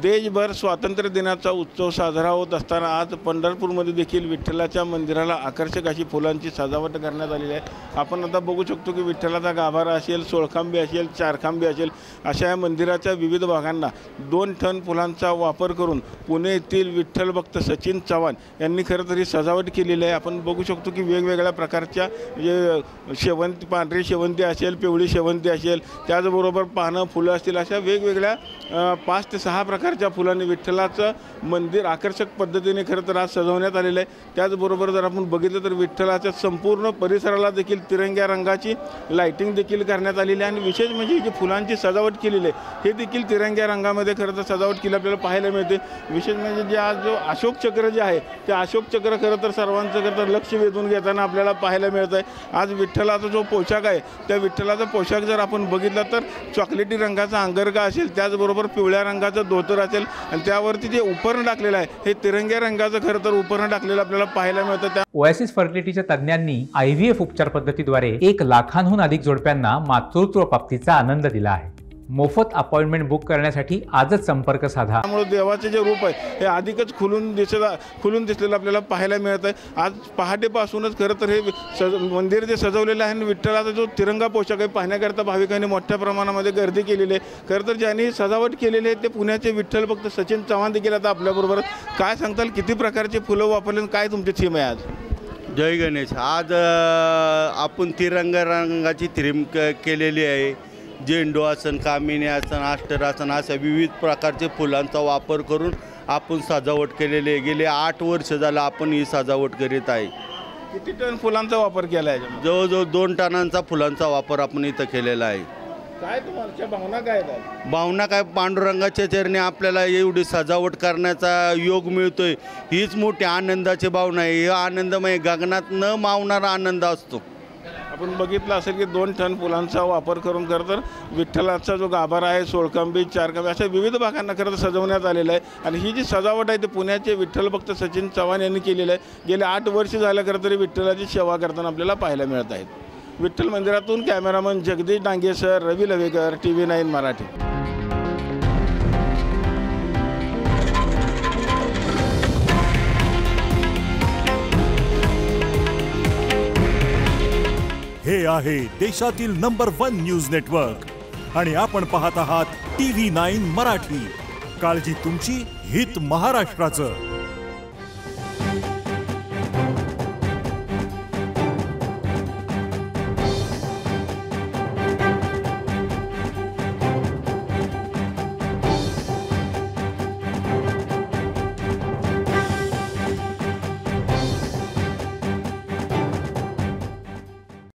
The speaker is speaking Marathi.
देशभर स्वातंत्र्य दिनाचा उत्सव साजरा होत असताना आज पंढरपूरमध्ये देखील विठ्ठलाच्या मंदिराला आकर्षक अशी फुलांची सजावट करण्यात आलेली आहे। आपण आता बघू शकतो की विठ्ठलाचा गाभारा असेल, सोळखांबे असेल, चारखांबे असेल, अशा या मंदिराच्या विविध भागांना 2 टन फुलांचा वापर करून पुणे येथील विठ्ठल भक्त सचिन चव्हाण यांनी खरं तर ही सजावट केलेली आहे। आपण बघू शकतो की वेगवेगळ्या प्रकारच्या शेवंती, पांढरी शेवंती असेल, पिवळी शेवंती असेल, त्याचबरोबर पानं, फुलं असतील, अशा वेगवेगळ्या 5 ते 6 प्रकारच्या फुलांनी विठ्ठलाचं मंदिर आकर्षक पद्धतीने खरं तर आज सजवण्यात आलेलं आहे। त्याचबरोबर जर आपण बघितलं तर विठ्ठलाच्या संपूर्ण परिसराला देखील तिरंग्या रंगाची लाइटिंग देखील करण्यात आलेली आहे। आणि विशेष म्हणजे जी फुलांची सजावट केलेली आहे हे देखील तिरंग्या रंगामध्ये खरं तर सजावट केली आपल्याला पाहायला मिळते। विशेष म्हणजे जे आज जो अशोक चक्र जे आहे ते अशोक चक्र खरं तर सर्वांचं खरं तर लक्ष वेधून घेताना आपल्याला पाहायला मिळतं आहे। आज विठ्ठलाचा जो पोशाख आहे त्या विठ्ठलाचा पोशाख जर आपण बघितला तर चॉकलेटी रंगाचा अंगरखा असेल, त्याचबरोबर पिवळ्या रंगाचं धोतर असेल आणि त्यावरती जे उपरण टाकलेलं आहे हे तिरंग्या रंगाचं खरं तर उपरण टाकलेलं आपल्याला पाहायला मिळतं। त्या ओएसिस फर्टिलिटीच्या तज्ञांनी IVF उपचार पद्धतीद्वारे 1 लाखांहून अधिक जोडप्यांना मातृत्व प्राप्तीचा आनंद दिला आहे। मोफत अपॉइंटमेंट बुक करण्यासाठी आजच संपर्क साधा। त्यामुळे देवाचे जे रूप आहे हे अधिकच खुलून दिसलेलं आपल्याला पाहायला मिळत आहे। आज पहाटेपासूनच खरं तर हे मंदिर जे सजवलेलं आहे आणि विठ्ठलाचा जो तिरंगा पोशाख आहे पाहण्याकरता भाविकांनी मोठ्या प्रमाणामध्ये गर्दी केलेली आहे। खरं तर ज्यांनी सजावट केलेली आहे ते पुण्याचे विठ्ठल भक्त सचिन चव्हाण देखील आता आपल्याबरोबर। काय सांगताल, किती प्रकारचे फुलं वापरले, काय तुमची थीम आहे आज? जय गणेश। आज आपण तिरंगा रंगाची थीम केलेली आहे। झेंडू आसन, कामिनी आसन, अष्टरासन अशा विविध प्रकारचे फुलांचा वापर करून आपण सजावट केलेली आहे। गेले 8 वर्ष झालं आपण ही सजावट करीत आहे। किती टन फुलांचा वापर केला आहे? जवळजवळ 2 टनांचा फुलांचा वापर आपण इथं केलेला आहे। काय तुमच्या भावना काय आहेत? भावना काय, पांडुरंगाच्या चरणी आपल्याला एवढी सजावट करण्याचा योग मिळतोय हीच मोठी आनंदाची भावना आहे। ही आनंदमय गगनात न मावणारा आनंद असतो। आपण बघितलं असेल की 2 टन फुलांचा वापर करून खरं तर विठ्ठलाचा जो गाभारा आहे, सोळखांबे, चारखांबे अशा विविध भागांना खरं तर सजवण्यात आलेलं आहे। आणि ही जी सजावट आहे ते पुण्याचे विठ्ठल भक्त सचिन चव्हाण यांनी केलेलं आहे। गेले 8 वर्ष झालं खरं तरी विठ्ठलाची सेवा करताना आपल्याला पाहायला मिळत आहेत। विठ्ठल मंदिरातून कॅमेरामन जगदीश डांगे सर, रवी लवेकर, TV9 मराठी। हे आहे देशातील नंबर 1 न्यूज नेटवर्क आणि आपण पाहत आहात TV9 मराठी। काळजी तुमची, हित महाराष्ट्राचं।